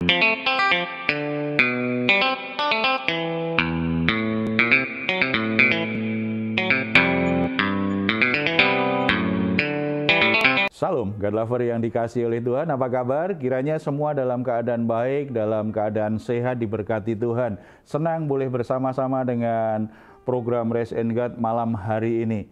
Salam, God lover yang dikasihi oleh Tuhan, apa kabar? Kiranya semua dalam keadaan baik, dalam keadaan sehat, diberkati Tuhan. Senang boleh bersama-sama dengan program Rest and God malam hari ini.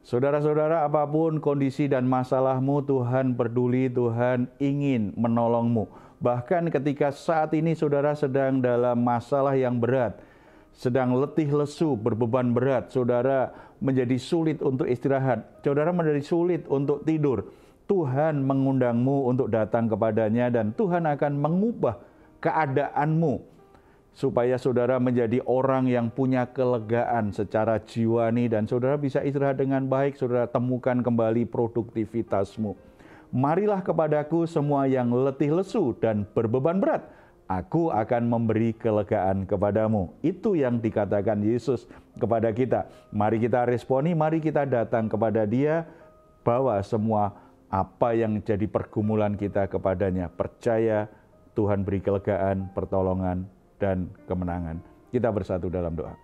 Saudara-saudara, apapun kondisi dan masalahmu, Tuhan peduli, Tuhan ingin menolongmu. Bahkan ketika saat ini saudara sedang dalam masalah yang berat, sedang letih lesu, berbeban berat, saudara menjadi sulit untuk istirahat, saudara menjadi sulit untuk tidur, Tuhan mengundangmu untuk datang kepadanya dan Tuhan akan mengubah keadaanmu supaya saudara menjadi orang yang punya kelegaan secara jiwani dan saudara bisa istirahat dengan baik, saudara temukan kembali produktivitasmu. Marilah kepadaku semua yang letih lesu dan berbeban berat, aku akan memberi kelegaan kepadamu. Itu yang dikatakan Yesus kepada kita. Mari kita responi, mari kita datang kepada Dia, bawa semua apa yang jadi pergumulan kita kepadanya. Percaya Tuhan beri kelegaan, pertolongan, dan kemenangan. Kita bersatu dalam doa.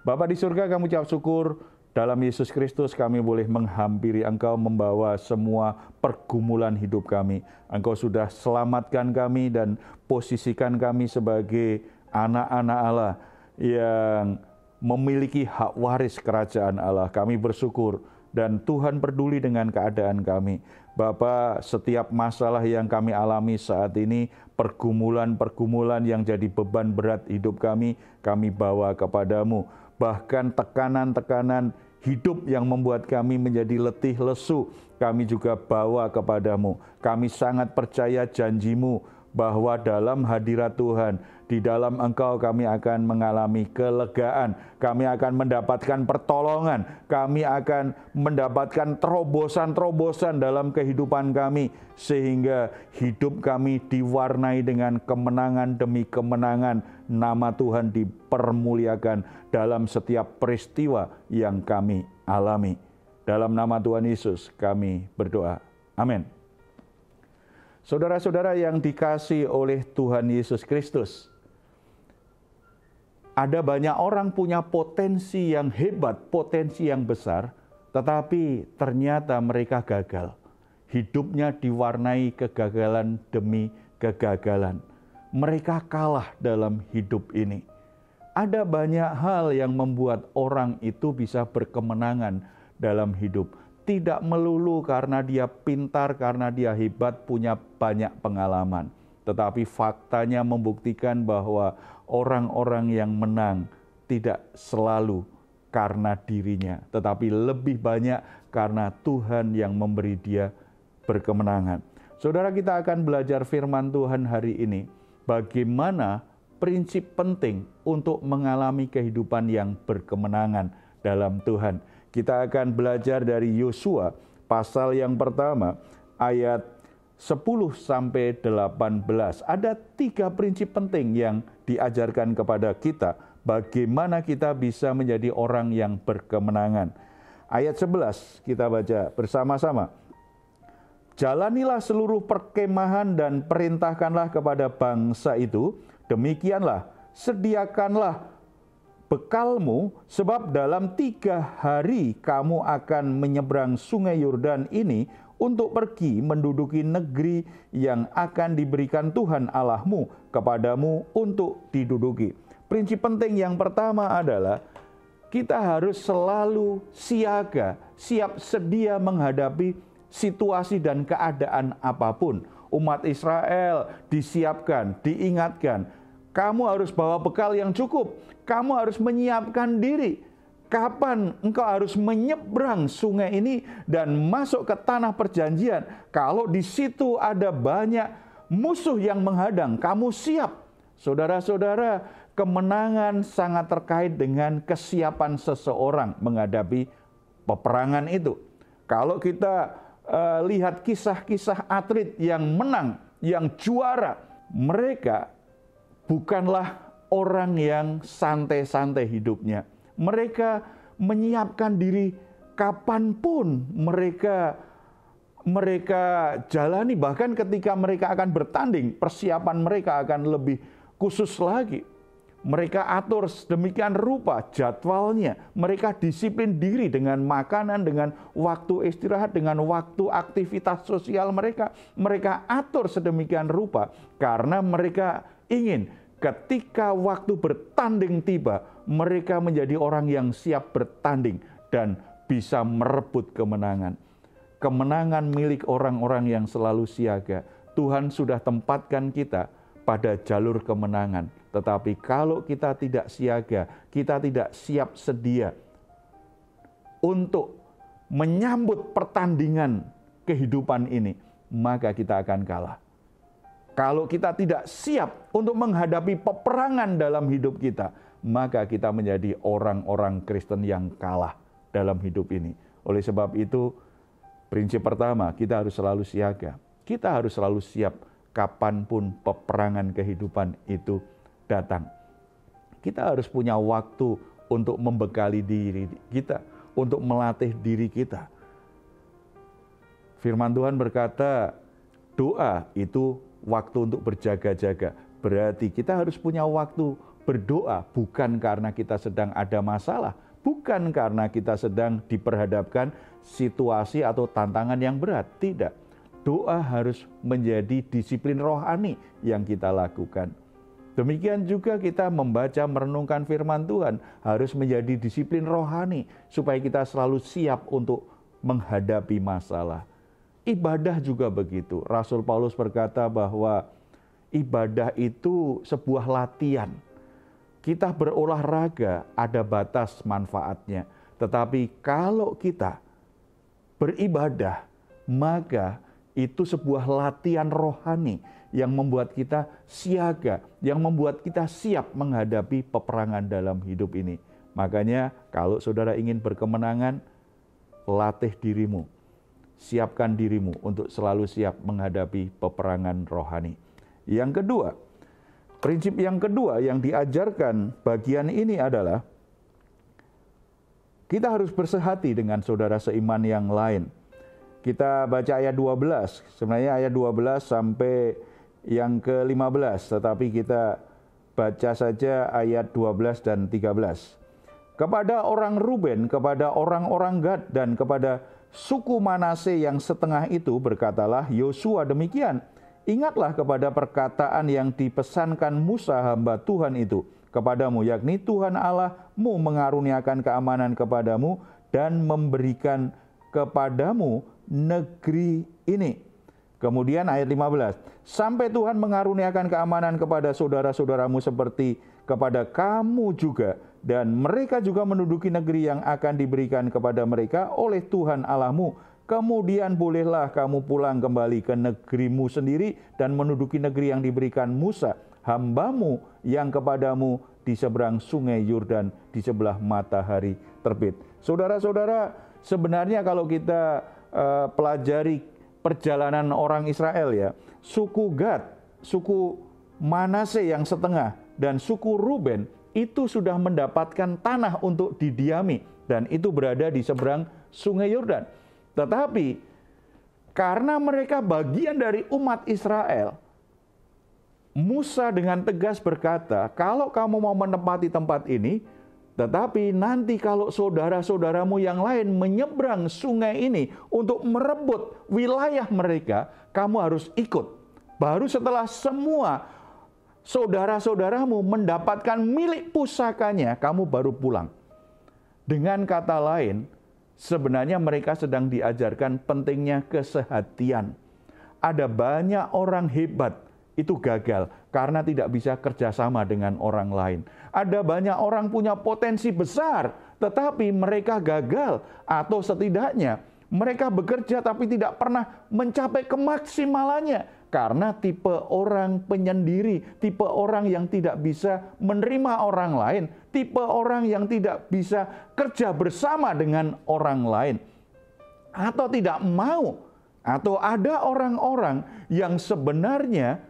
Bapa di surga, kami ucap syukur dalam Yesus Kristus kami boleh menghampiri Engkau, membawa semua pergumulan hidup kami. Engkau sudah selamatkan kami dan posisikan kami sebagai anak-anak Allah yang memiliki hak waris kerajaan Allah. Kami bersyukur dan Tuhan peduli dengan keadaan kami. Bapa, setiap masalah yang kami alami saat ini, pergumulan-pergumulan yang jadi beban berat hidup kami bawa kepadamu. Bahkan tekanan-tekanan hidup yang membuat kami menjadi letih lesu, kami juga bawa kepadamu. Kami sangat percaya janji-Mu bahwa dalam hadirat Tuhan, di dalam Engkau kami akan mengalami kelegaan, kami akan mendapatkan pertolongan, kami akan mendapatkan terobosan-terobosan dalam kehidupan kami, sehingga hidup kami diwarnai dengan kemenangan demi kemenangan. Nama Tuhan dipermuliakan dalam setiap peristiwa yang kami alami. Dalam nama Tuhan Yesus kami berdoa. Amin. Saudara-saudara yang dikasihi oleh Tuhan Yesus Kristus, ada banyak orang punya potensi yang hebat, potensi yang besar, tetapi ternyata mereka gagal. Hidupnya diwarnai kegagalan demi kegagalan. Mereka kalah dalam hidup ini. Ada banyak hal yang membuat orang itu bisa berkemenangan dalam hidup. Tidak melulu karena dia pintar, karena dia hebat, punya banyak pengalaman. Tetapi faktanya membuktikan bahwa orang-orang yang menang tidak selalu karena dirinya, tetapi lebih banyak karena Tuhan yang memberi dia berkemenangan. Saudara, kita akan belajar firman Tuhan hari ini, bagaimana prinsip penting untuk mengalami kehidupan yang berkemenangan dalam Tuhan. Kita akan belajar dari Yosua pasal yang pertama ayat 10-18. Ada 3 prinsip penting yang diajarkan kepada kita bagaimana kita bisa menjadi orang yang berkemenangan. Ayat 11 kita baca bersama-sama. Jalanilah seluruh perkemahan dan perintahkanlah kepada bangsa itu, demikianlah sediakanlah bekalmu, sebab dalam 3 hari kamu akan menyeberang sungai Yordan ini untuk pergi menduduki negeri yang akan diberikan Tuhan Allahmu kepadamu untuk diduduki. Prinsip penting yang pertama adalah kita harus selalu siaga, siap sedia menghadapi situasi dan keadaan apapun. Umat Israel disiapkan, diingatkan, kamu harus bawa bekal yang cukup. Kamu harus menyiapkan diri. Kapan engkau harus menyeberang sungai ini dan masuk ke tanah perjanjian? Kalau di situ ada banyak musuh yang menghadang, kamu siap. Saudara-saudara, kemenangan sangat terkait dengan kesiapan seseorang menghadapi peperangan itu. Kalau kita lihat kisah-kisah atlet yang menang, yang juara, mereka bukanlah orang yang santai-santai hidupnya. Mereka menyiapkan diri kapanpun mereka mereka jalani, bahkan ketika mereka akan bertanding, persiapan mereka akan lebih khusus lagi. Mereka atur sedemikian rupa jadwalnya. Mereka disiplin diri dengan makanan, dengan waktu istirahat, dengan waktu aktivitas sosial mereka. Mereka atur sedemikian rupa karena mereka ingin ketika waktu bertanding tiba, mereka menjadi orang yang siap bertanding dan bisa merebut kemenangan. Kemenangan milik orang-orang yang selalu siaga. Tuhan sudah tempatkan kita pada jalur kemenangan. Tetapi kalau kita tidak siaga, kita tidak siap sedia untuk menyambut pertandingan kehidupan ini, maka kita akan kalah. Kalau kita tidak siap untuk menghadapi peperangan dalam hidup kita, maka kita menjadi orang-orang Kristen yang kalah dalam hidup ini. Oleh sebab itu, prinsip pertama, kita harus selalu siaga. Kita harus selalu siap kapanpun peperangan kehidupan itu datang. Kita harus punya waktu untuk membekali diri kita, untuk melatih diri kita. Firman Tuhan berkata, doa itu waktu untuk berjaga-jaga. Berarti kita harus punya waktu berdoa, bukan karena kita sedang ada masalah, bukan karena kita sedang diperhadapkan situasi atau tantangan yang berat. Tidak. Doa harus menjadi disiplin rohani yang kita lakukan. Demikian juga kita membaca, merenungkan firman Tuhan harus menjadi disiplin rohani supaya kita selalu siap untuk menghadapi masalah. Ibadah juga begitu. Rasul Paulus berkata bahwa ibadah itu sebuah latihan. Kita berolahraga ada batas manfaatnya. Tetapi kalau kita beribadah, maka itu sebuah latihan rohani yang membuat kita siaga, yang membuat kita siap menghadapi peperangan dalam hidup ini. Makanya kalau saudara ingin berkemenangan, latih dirimu, siapkan dirimu untuk selalu siap menghadapi peperangan rohani. Yang kedua, prinsip yang kedua yang diajarkan bagian ini adalah kita harus bersehati dengan saudara seiman yang lain. Kita baca ayat 12, sebenarnya ayat 12 sampai yang ke-15, tetapi kita baca saja ayat 12 dan 13. Kepada orang Ruben, kepada orang-orang Gad, dan kepada suku Manase yang setengah itu berkatalah Yosua demikian, ingatlah kepada perkataan yang dipesankan Musa hamba Tuhan itu kepadamu, yakni Tuhan Allahmu mengaruniakan keamanan kepadamu dan memberikan kepadamu negeri ini. Kemudian ayat 15, sampai Tuhan mengaruniakan keamanan kepada saudara-saudaramu seperti kepada kamu juga, dan mereka juga menduduki negeri yang akan diberikan kepada mereka oleh Tuhan Allahmu. Kemudian bolehlah kamu pulang kembali ke negerimu sendiri dan menduduki negeri yang diberikan Musa, hambamu yang kepadamu di seberang sungai Yordan, di sebelah matahari terbit. Saudara-saudara, sebenarnya kalau kita pelajari perjalanan orang Israel ya, suku Gad, suku Manase yang setengah, dan suku Ruben itu sudah mendapatkan tanah untuk didiami, dan itu berada di seberang sungai Yordan. Tetapi karena mereka bagian dari umat Israel, Musa dengan tegas berkata, kalau kamu mau menempati tempat ini, tetapi nanti kalau saudara-saudaramu yang lain menyeberang sungai ini untuk merebut wilayah mereka, kamu harus ikut. Baru setelah semua saudara-saudaramu mendapatkan milik pusakanya, kamu baru pulang. Dengan kata lain, sebenarnya mereka sedang diajarkan pentingnya kesehatian. Ada banyak orang hebat itu gagal karena tidak bisa kerjasama dengan orang lain. Ada banyak orang punya potensi besar, tetapi mereka gagal, atau setidaknya mereka bekerja tapi tidak pernah mencapai kemaksimalannya karena tipe orang penyendiri, tipe orang yang tidak bisa menerima orang lain, tipe orang yang tidak bisa kerja bersama dengan orang lain, atau tidak mau, atau ada orang-orang yang sebenarnya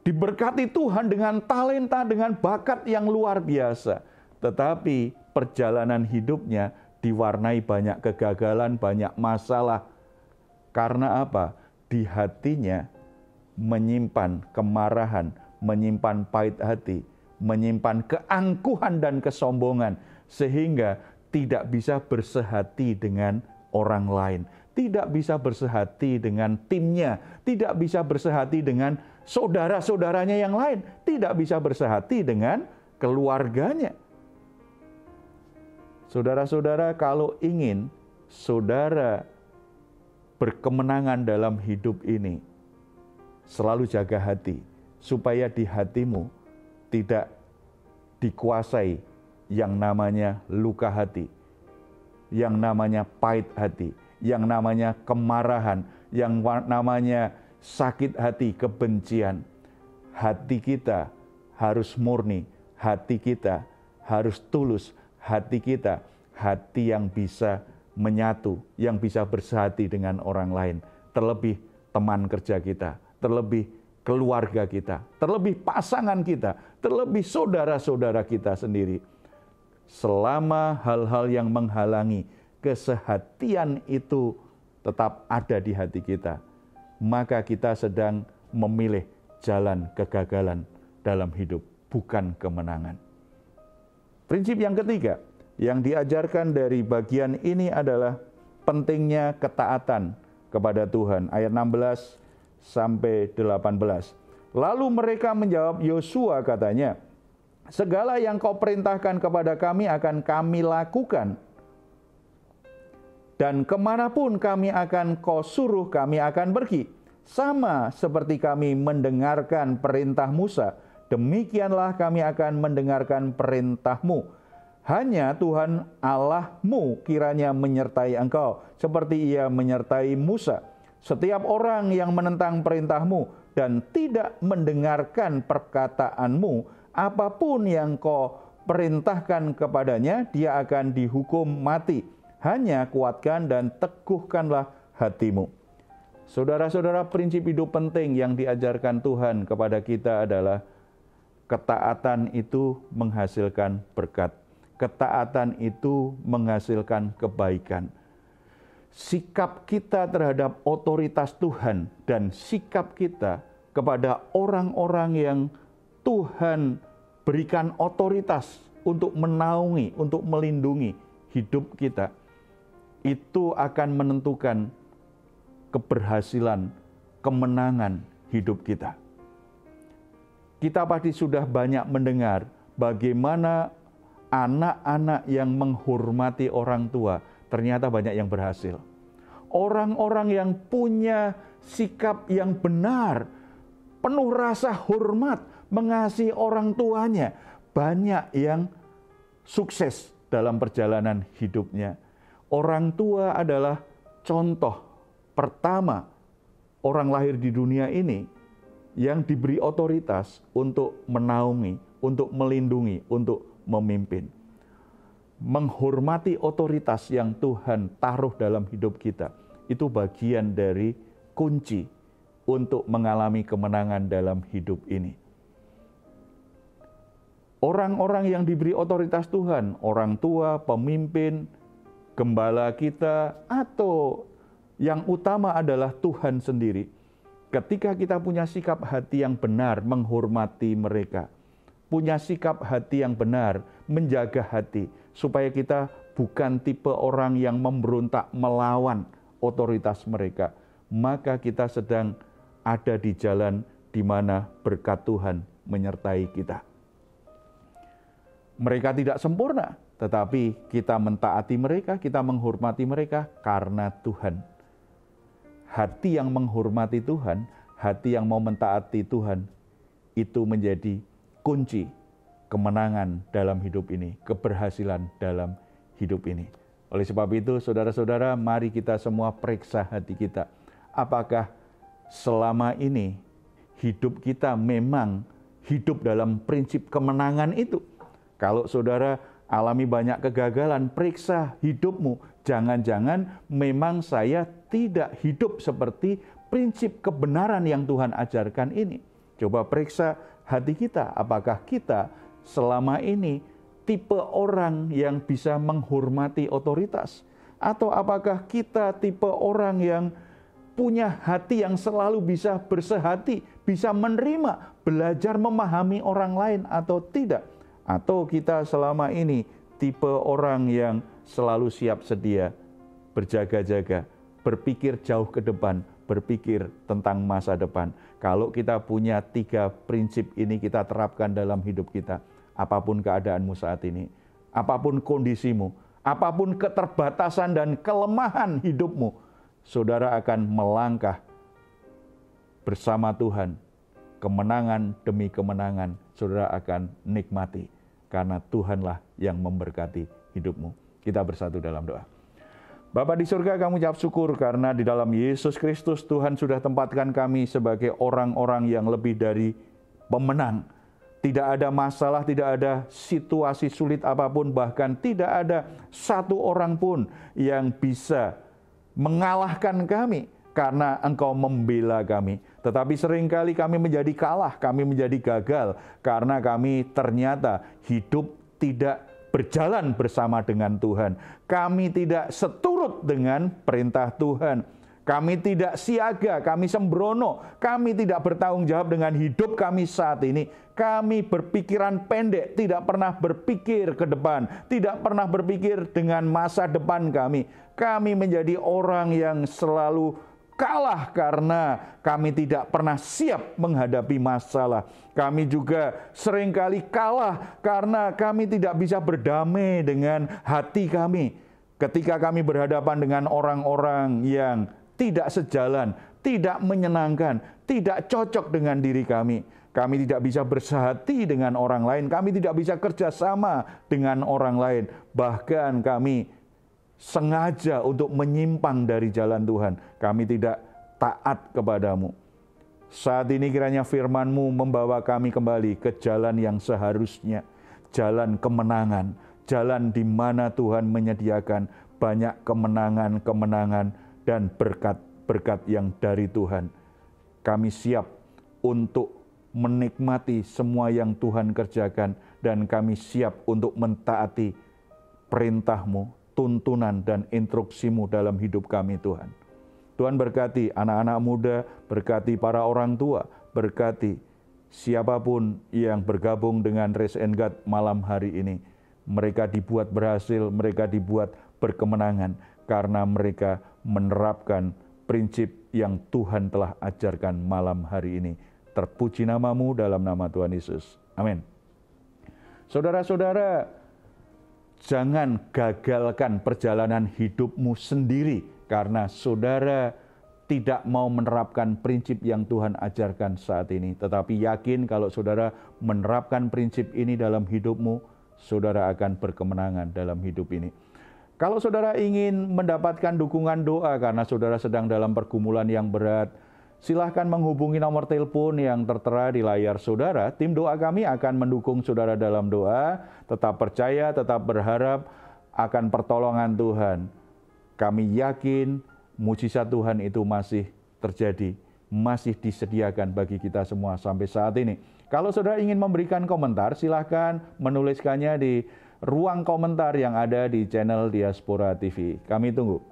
diberkati Tuhan dengan talenta, dengan bakat yang luar biasa. Tetapi perjalanan hidupnya diwarnai banyak kegagalan, banyak masalah. Karena apa? Di hatinya menyimpan kemarahan, menyimpan pahit hati, menyimpan keangkuhan dan kesombongan, sehingga tidak bisa bersehati dengan orang lain, tidak bisa bersehati dengan timnya, tidak bisa bersehati dengan saudara-saudaranya yang lain, tidak bisa bersehati dengan keluarganya. Saudara-saudara, kalau ingin saudara berkemenangan dalam hidup ini, selalu jaga hati, supaya di hatimu tidak dikuasai yang namanya luka hati, yang namanya pahit hati, yang namanya kemarahan, yang namanya sakit hati, kebencian. Hati kita harus murni, hati kita harus tulus, hati kita hati yang bisa menyatu, yang bisa bersehati dengan orang lain, terlebih teman kerja kita, terlebih keluarga kita, terlebih pasangan kita, terlebih saudara-saudara kita sendiri. Selama hal-hal yang menghalangi kesehatian itu tetap ada di hati kita, maka kita sedang memilih jalan kegagalan dalam hidup, bukan kemenangan. Prinsip yang ketiga yang diajarkan dari bagian ini adalah pentingnya ketaatan kepada Tuhan. Ayat 16 sampai 18. Lalu mereka menjawab Yosua, katanya, segala yang kau perintahkan kepada kami akan kami lakukan. Dan kemanapun kami akan kau suruh, kami akan pergi. Sama seperti kami mendengarkan perintah Musa, demikianlah kami akan mendengarkan perintahmu. Hanya Tuhan Allahmu kiranya menyertai engkau, seperti Ia menyertai Musa. Setiap orang yang menentang perintahmu dan tidak mendengarkan perkataanmu, apapun yang kau perintahkan kepadanya, dia akan dihukum mati. Hanya kuatkan dan teguhkanlah hatimu. Saudara-saudara, prinsip hidup penting yang diajarkan Tuhan kepada kita adalah ketaatan itu menghasilkan berkat. Ketaatan itu menghasilkan kebaikan. Sikap kita terhadap otoritas Tuhan dan sikap kita kepada orang-orang yang Tuhan berikan otoritas untuk menaungi, untuk melindungi hidup kita, itu akan menentukan keberhasilan, kemenangan hidup kita. Kita pasti sudah banyak mendengar bagaimana anak-anak yang menghormati orang tua ternyata banyak yang berhasil. Orang-orang yang punya sikap yang benar, penuh rasa hormat, mengasihi orang tuanya, banyak yang sukses dalam perjalanan hidupnya. Orang tua adalah contoh pertama orang lahir di dunia ini yang diberi otoritas untuk menaungi, untuk melindungi, untuk memimpin. Menghormati otoritas yang Tuhan taruh dalam hidup kita, itu bagian dari kunci untuk mengalami kemenangan dalam hidup ini. Orang-orang yang diberi otoritas Tuhan, orang tua, pemimpin, gembala kita, atau yang utama adalah Tuhan sendiri. Ketika kita punya sikap hati yang benar menghormati mereka, punya sikap hati yang benar menjaga hati, supaya kita bukan tipe orang yang memberontak melawan otoritas mereka, maka kita sedang ada di jalan di mana berkat Tuhan menyertai kita. Mereka tidak sempurna, tetapi kita mentaati mereka, kita menghormati mereka karena Tuhan. Hati yang menghormati Tuhan, hati yang mau mentaati Tuhan, itu menjadi kunci kemenangan dalam hidup ini, keberhasilan dalam hidup ini. Oleh sebab itu, saudara-saudara, mari kita semua periksa hati kita. Apakah selama ini hidup kita memang hidup dalam prinsip kemenangan itu? Kalau saudara alami banyak kegagalan, periksa hidupmu. Jangan-jangan memang saya tidak hidup seperti prinsip kebenaran yang Tuhan ajarkan ini. Coba periksa hati kita, apakah kita selama ini tipe orang yang bisa menghormati otoritas? Atau apakah kita tipe orang yang punya hati yang selalu bisa bersehati, bisa menerima, belajar memahami orang lain atau tidak? Atau kita selama ini tipe orang yang selalu siap sedia, berjaga-jaga, berpikir jauh ke depan, berpikir tentang masa depan. Kalau kita punya 3 prinsip ini kita terapkan dalam hidup kita, apapun keadaanmu saat ini, apapun kondisimu, apapun keterbatasan dan kelemahan hidupmu, saudara akan melangkah bersama Tuhan. Kemenangan demi kemenangan, saudara akan nikmati. Karena Tuhanlah yang memberkati hidupmu. Kita bersatu dalam doa. Bapa di surga, kami ucap syukur karena di dalam Yesus Kristus Tuhan sudah tempatkan kami sebagai orang-orang yang lebih dari pemenang. Tidak ada masalah, tidak ada situasi sulit apapun, bahkan tidak ada satu orang pun yang bisa mengalahkan kami karena Engkau membela kami. Tetapi seringkali kami menjadi kalah, kami menjadi gagal karena kami ternyata hidup tidak berjalan bersama dengan Tuhan. Kami tidak seturut dengan perintah Tuhan. Kami tidak siaga, kami sembrono, kami tidak bertanggung jawab dengan hidup kami saat ini. Kami berpikiran pendek, tidak pernah berpikir ke depan, tidak pernah berpikir dengan masa depan kami. Kami menjadi orang yang selalu kalah karena kami tidak pernah siap menghadapi masalah. Kami juga seringkali kalah karena kami tidak bisa berdamai dengan hati kami. Ketika kami berhadapan dengan orang-orang yang tidak sejalan, tidak menyenangkan, tidak cocok dengan diri kami. Kami tidak bisa bersehati dengan orang lain, kami tidak bisa kerjasama dengan orang lain. Bahkan kami sengaja untuk menyimpang dari jalan Tuhan. Kami tidak taat kepadamu. Saat ini kiranya firman-Mu membawa kami kembali ke jalan yang seharusnya. Jalan kemenangan. Jalan di mana Tuhan menyediakan banyak kemenangan-kemenangan dan berkat-berkat yang dari Tuhan. Kami siap untuk menikmati semua yang Tuhan kerjakan. Dan kami siap untuk mentaati perintah-Mu, tuntunan dan instruksi-Mu dalam hidup kami Tuhan. Tuhan berkati anak-anak muda, berkati para orang tua, berkati siapapun yang bergabung dengan Raise and Guide malam hari ini. Mereka dibuat berhasil, mereka dibuat berkemenangan karena mereka menerapkan prinsip yang Tuhan telah ajarkan malam hari ini. Terpuji nama-Mu dalam nama Tuhan Yesus. Amin. Saudara-saudara, jangan gagalkan perjalanan hidupmu sendiri karena saudara tidak mau menerapkan prinsip yang Tuhan ajarkan saat ini. Tetapi yakin kalau saudara menerapkan prinsip ini dalam hidupmu, saudara akan berkemenangan dalam hidup ini. Kalau saudara ingin mendapatkan dukungan doa karena saudara sedang dalam pergumulan yang berat, silahkan menghubungi nomor telepon yang tertera di layar saudara. Tim doa kami akan mendukung saudara dalam doa. Tetap percaya, tetap berharap akan pertolongan Tuhan. Kami yakin mujizat Tuhan itu masih terjadi, masih disediakan bagi kita semua sampai saat ini. Kalau saudara ingin memberikan komentar, silahkan menuliskannya di ruang komentar yang ada di channel Diaspora TV. Kami tunggu.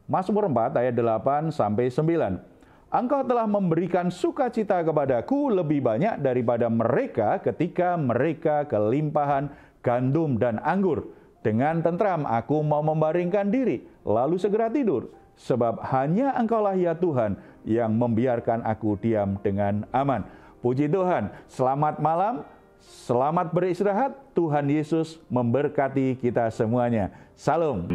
Mazmur 4 ayat 8 sampai 9. Engkau telah memberikan sukacita kepadaku lebih banyak daripada mereka ketika mereka kelimpahan gandum dan anggur. Dengan tentram aku mau membaringkan diri, lalu segera tidur. Sebab hanya Engkaulah ya Tuhan yang membiarkan aku diam dengan aman. Puji Tuhan, selamat malam, selamat beristirahat. Tuhan Yesus memberkati kita semuanya. Salam.